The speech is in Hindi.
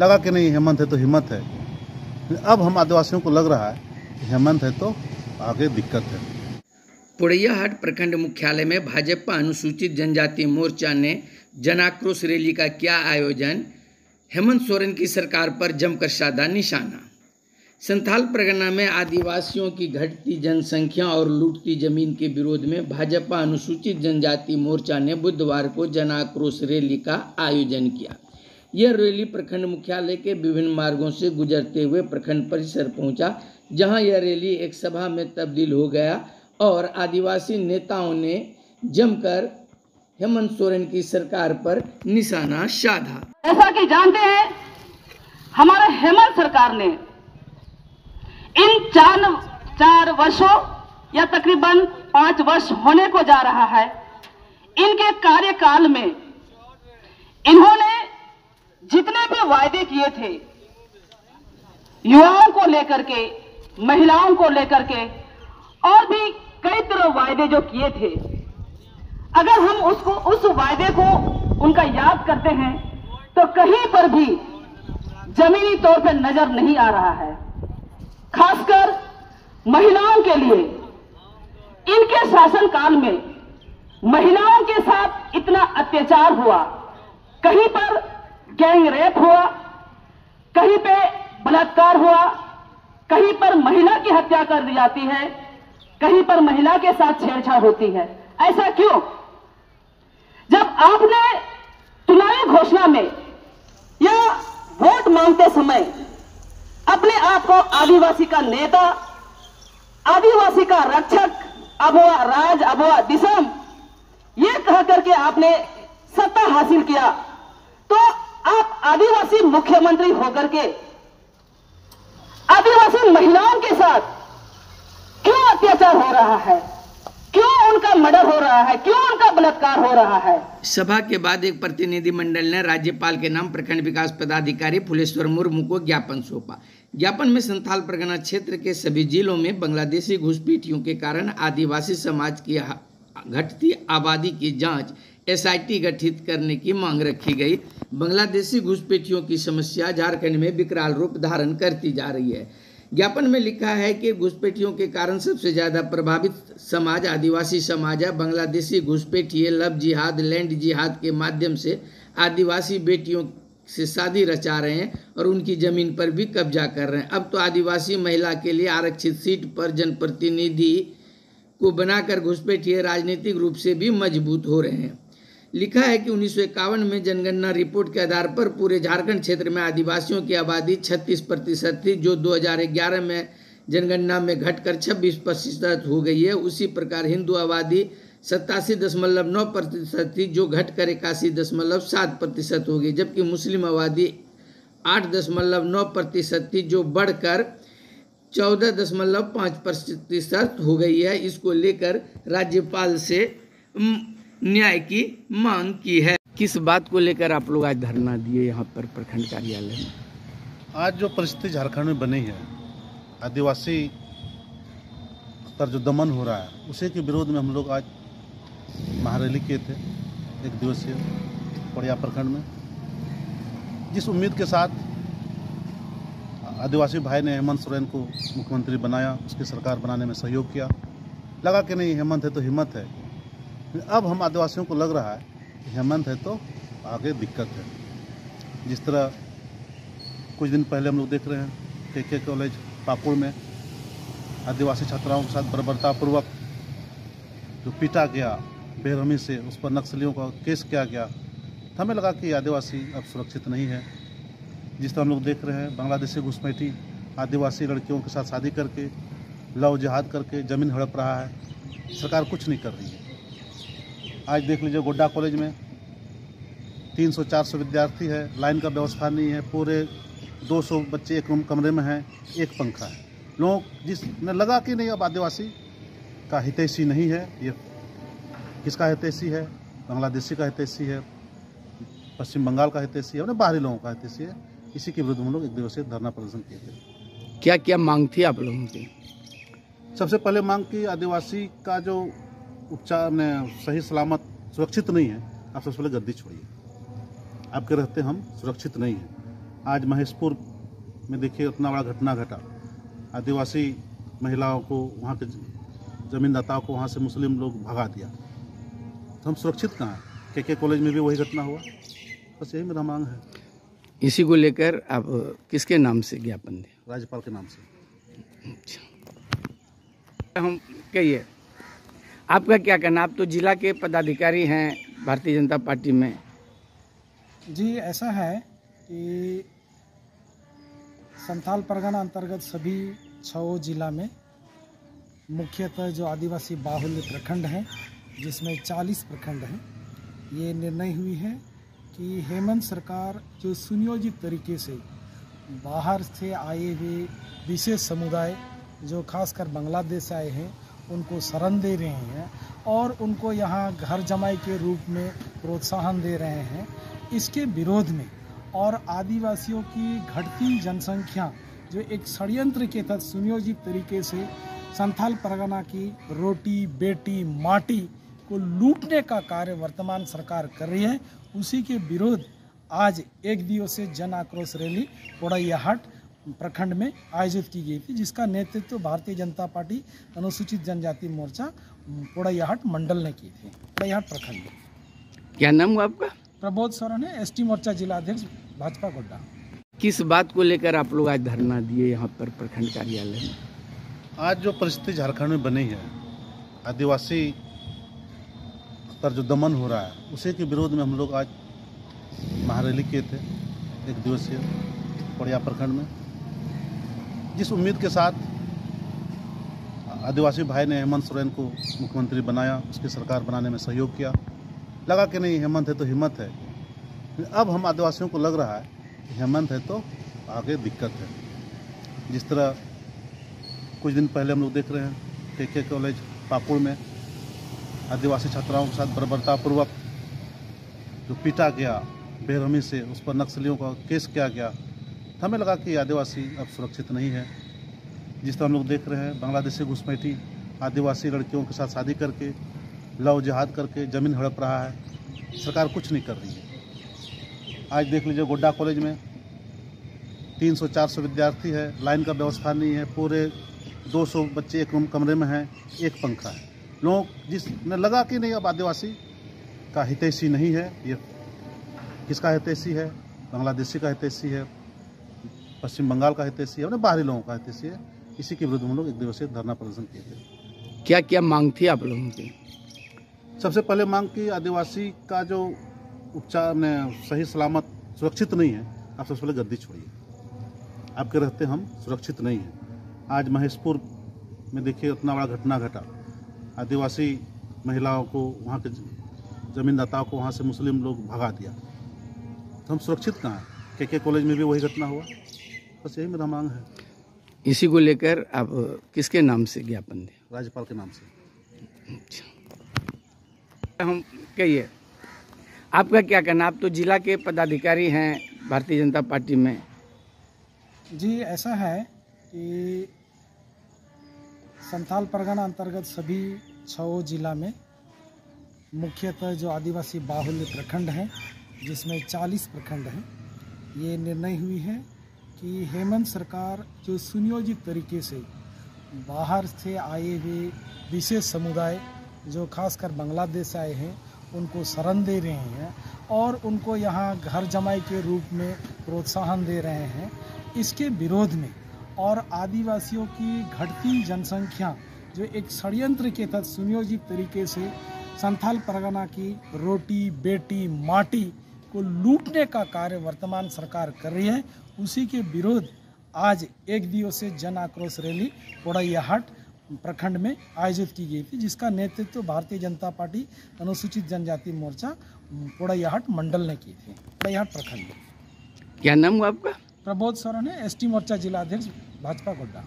लगा कि नहीं हेमंत है तो हिम्मत है। अब हम आदिवासियों को लग रहा है कि हेमंत है तो आगे दिक्कत है। पोड़ैयाहाट प्रखंड मुख्यालय में भाजपा अनुसूचित जनजाति मोर्चा ने जनाक्रोश रैली का किया आयोजन। हेमंत सोरेन की सरकार पर जमकर साधा निशाना। संथाल परगना में आदिवासियों की घटती जनसंख्या और लूटती जमीन के विरोध में भाजपा अनुसूचित जनजाति मोर्चा ने बुधवार को जनाक्रोश रैली का आयोजन किया। यह रैली प्रखंड मुख्यालय के विभिन्न मार्गों से गुजरते हुए प्रखंड परिसर पहुंचा, जहां यह रैली एक सभा में तब्दील हो गया और आदिवासी नेताओं ने जमकर हेमंत सोरेन की सरकार पर निशाना साधा। ऐसा कि जानते हैं, हमारे हेमंत सरकार ने इन चार वर्षों या तकरीबन 5 वर्ष होने को जा रहा है, इनके कार्यकाल में इन्होंने जितने भी वायदे किए थे युवाओं को लेकर के, महिलाओं को लेकर के और भी कई तरह वायदे जो किए थे, अगर हम उस वायदे को उनका याद करते हैं तो कहीं पर भी जमीनी तौर पर नजर नहीं आ रहा है। खासकर महिलाओं के लिए इनके शासनकाल में महिलाओं के साथ इतना अत्याचार हुआ, कहीं पर गैंग रेप हुआ, कहीं पे बलात्कार हुआ, कहीं पर महिला की हत्या कर दी जाती है, कहीं पर महिला के साथ छेड़छाड़ होती है। ऐसा क्यों? जब आपने चुनावी घोषणा में या वोट मांगते समय अपने आप को आदिवासी का नेता, आदिवासी का रक्षक, अबुआ राज, अबुआ दिसम, ये कह करके आपने सत्ता हासिल किया, तो आप आदिवासी मुख्यमंत्री होकर के आदिवासी महिलाओं के साथ क्यों अत्याचार हो रहा है, क्यों उनका मर्डर हो रहा है, क्यों उनका बलात्कार हो रहा है? सभा के बाद एक प्रतिनिधि मंडल ने राज्यपाल के नाम प्रखंड विकास पदाधिकारी फुलेश्वर मुर्मू को ज्ञापन सौंपा। ज्ञापन में संथाल परगना क्षेत्र के सभी जिलों में बांग्लादेशी घुसपैठियों के कारण आदिवासी समाज की घटती आबादी की जांच SIT गठित करने की मांग रखी गई। बांग्लादेशी घुसपैठियों की समस्या झारखंड में विकराल रूप धारण करती जा रही है। ज्ञापन में लिखा है कि घुसपैठियों के कारण सबसे ज्यादा प्रभावित समाज आदिवासी समाज है। बांग्लादेशी घुसपैठिए लव जिहाद, लैंड जिहाद के माध्यम से आदिवासी बेटियों से शादी रचा रहे हैं और उनकी जमीन पर भी कब्जा कर रहे हैं। अब तो आदिवासी महिला के लिए आरक्षित सीट पर जनप्रतिनिधि को बनाकर घुसपैठिए राजनीतिक रूप से भी मजबूत हो रहे हैं। लिखा है कि 1951 में जनगणना रिपोर्ट के आधार पर पूरे झारखंड क्षेत्र में आदिवासियों की आबादी 36% थी, जो 2011 में जनगणना में घटकर 26% हो गई है। उसी प्रकार हिंदू आबादी 87.9% थी, जो घटकर 81.7% हो गई, जबकि मुस्लिम आबादी 8.9% थी, जो बढ़कर 14.5% हो गई है। इसको लेकर राज्यपाल से न्याय की मांग की है। किस बात को लेकर आप लोग आज धरना दिए यहाँ पर प्रखंड कार्यालय में? आज जो परिस्थिति झारखंड में बनी है, आदिवासी पर जो दमन हो रहा है, उसी के विरोध में हम लोग आज महारैली किए थे, 1 दिवसीय पोड़ैया प्रखंड में, जिस उम्मीद के साथ आदिवासी भाई ने हेमंत सोरेन को मुख्यमंत्री बनाया, उसकी सरकार बनाने में सहयोग किया। लगा कि नहीं हेमंत है तो हिम्मत है। अब हम आदिवासियों को लग रहा है कि हेमंत है तो आगे दिक्कत है। जिस तरह कुछ दिन पहले हम लोग देख रहे हैं KK कॉलेज पाकुड़ में आदिवासी छात्राओं के साथ बर्बरतापूर्वक जो पीटा गया बेरहमी से, उस पर नक्सलियों का केस किया गया, तो हमें लगा कि आदिवासी अब सुरक्षित नहीं है। जिस तरह हम लोग देख रहे हैं बांग्लादेशी घुसपैठी आदिवासी लड़कियों के साथ शादी करके लव जिहाद करके ज़मीन हड़प रहा है, सरकार कुछ नहीं कर रही है। आज देख लीजिए गोड्डा कॉलेज में 300-400 विद्यार्थी है, लाइन का व्यवस्था नहीं है, पूरे 200 बच्चे एक रूम कमरे में हैं, एक पंखा है। लोग जिसने लगा कि नहीं अब आदिवासी का हितैषी नहीं है, ये किसका हितैषी है? बांग्लादेशी का हितैषी है, पश्चिम बंगाल का हितैषी है, बाहरी लोगों का हितैषी है। इसी के विरुद्ध हम लोग 1 दिवसीय धरना प्रदर्शन किए थे। क्या क्या मांग थी आप लोगों की? सबसे पहले मांग की आदिवासी का जो उपचार में सही सलामत सुरक्षित नहीं है, आप सबसे पहले गद्दी छोड़िए। आपके रहते हम सुरक्षित नहीं हैं। आज महेशपुर में देखिए इतना बड़ा घटना घटा। आदिवासी महिलाओं को, वहाँ के ज़मीनदाताओं को वहाँ से मुस्लिम लोग भगा दिया, तो हम सुरक्षित कहाँ हैं? के कॉलेज में भी वही घटना हुआ। बस यही मेरा मांग है। इसी को लेकर आप किसके नाम से ज्ञापन दें? राज्यपाल के नाम से। अच्छा, हम कहिए आपका क्या कहना? आप तो जिला के पदाधिकारी हैं भारतीय जनता पार्टी में। जी, ऐसा है कि संथाल परगना अंतर्गत सभी 6 जिला में मुख्यतः जो आदिवासी बाहुल्य प्रखंड हैं, जिसमें 40 प्रखंड हैं, ये निर्णय हुई है कि हेमंत सरकार जो सुनियोजित तरीके से बाहर से आए हुए विशेष समुदाय जो खासकर बांग्लादेश से आए हैं उनको शरण दे रहे हैं और उनको यहाँ घर जमाई के रूप में प्रोत्साहन दे रहे हैं। इसके विरोध में और आदिवासियों की घटती जनसंख्या जो एक षड्यंत्र के तहत सुनियोजित तरीके से संथाल परगना की रोटी बेटी माटी को लूटने का कार्य वर्तमान सरकार कर रही है, उसी के विरोध आज एक दिवसीय जन आक्रोश रैली पोड़ैयाहाट प्रखंड में आयोजित की गई थी, जिसका नेतृत्व भारतीय जनता पार्टी अनुसूचित जनजाति मोर्चा पोड़ैयाहाट मंडल ने की थी। पोड़ैयाहाट प्रखंड में। क्या नाम हुआ आपका? प्रबोध सोरेन है, एसटी मोर्चा जिला अध्यक्ष भाजपा गोड्डा। किस बात को लेकर आप लोग आज धरना दिए यहाँ पर प्रखंड कार्यालय में? आज जो परिस्थिति झारखंड में बनी है, आदिवासी पर जो दमन हो रहा है, उसी के विरोध में हम लोग आज महारैली किए थे एक दिवसीय पोड़ैया प्रखंड में। जिस उम्मीद के साथ आदिवासी भाई ने हेमंत सोरेन को मुख्यमंत्री बनाया, उसकी सरकार बनाने में सहयोग किया, लगा कि नहीं हेमंत है तो हिम्मत है। अब हम आदिवासियों को लग रहा है कि हेमंत है तो आगे दिक्कत है। जिस तरह कुछ दिन पहले हम लोग देख रहे हैं के कॉलेज पाकुड़ में आदिवासी छात्राओं के साथ बर्बरतापूर्वक जो पीटा गया बेरहमी से, उस पर नक्सलियों का केस किया गया, हमें लगा कि आदिवासी अब सुरक्षित नहीं है। जिस तरह हम लोग देख रहे हैं बांग्लादेशी घुसपैठी आदिवासी लड़कियों के साथ शादी करके लव जिहाद करके ज़मीन हड़प रहा है, सरकार कुछ नहीं कर रही है। आज देख लीजिए गोड्डा कॉलेज में 300-400 विद्यार्थी है, लाइन का व्यवस्था नहीं है, पूरे 200 बच्चे एक रूम कमरे में हैं, एक पंखा है। लोग जिसने लगा कि नहीं अब आदिवासी का हितैषी नहीं है, ये किसका हितैषी है? बांग्लादेशी का हितैषी है, पश्चिम बंगाल का हितैषी है, उन्हें बाहरी लोगों का हितैषी है। इसी के विरुद्ध हम लोग एक दिवसीय धरना प्रदर्शन किए थे। क्या क्या मांग थी आप लोगों की? सबसे पहले मांग की आदिवासी का जो उपचार में सही सलामत सुरक्षित नहीं है, आप सबसे पहले गद्दी छोड़िए। आपके रहते हम सुरक्षित नहीं हैं। आज महेशपुर में देखिए इतना बड़ा घटना घटा। आदिवासी महिलाओं को, वहाँ के ज़मीनदाताओं को वहाँ से मुस्लिम लोग भगा दिया, तो हम सुरक्षित कहाँ हैं? के कॉलेज में भी वही घटना हुआ। बस यही मेरा मांग है। इसी को लेकर आप किसके नाम से ज्ञापन दें? राज्यपाल के नाम से। अच्छा, हम कहिए आपका क्या कहना? आप तो जिला के पदाधिकारी हैं भारतीय जनता पार्टी में। जी, ऐसा है कि संथाल परगना अंतर्गत सभी 6 जिला में मुख्यतः जो आदिवासी बाहुल्य प्रखंड हैं, जिसमें 40 प्रखंड हैं, ये निर्णय हुई है कि हेमंत सरकार जो सुनियोजित तरीके से बाहर से आए हुए विशेष समुदाय जो खासकर बांग्लादेश से आए हैं उनको शरण दे रहे हैं और उनको यहाँ घर जमाई के रूप में प्रोत्साहन दे रहे हैं। इसके विरोध में और आदिवासियों की घटती जनसंख्या जो एक षड्यंत्र के तहत सुनियोजित तरीके से संथाल परगना की रोटी बेटी माटी को लूटने का कार्य वर्तमान सरकार कर रही है, उसी के विरोध आज एक दिवसीय जन आक्रोश रैली पोड़ैयाहाट प्रखंड में आयोजित की गई थी, जिसका नेतृत्व भारतीय जनता पार्टी अनुसूचित जनजाति मोर्चा पोड़ैयाहाट मंडल ने की थी। पोड़ैयाहाट प्रखंड में। क्या नाम हुआ आपका? प्रबोध सोरेन है, एसटी मोर्चा जिला अध्यक्ष भाजपा गोड्डा।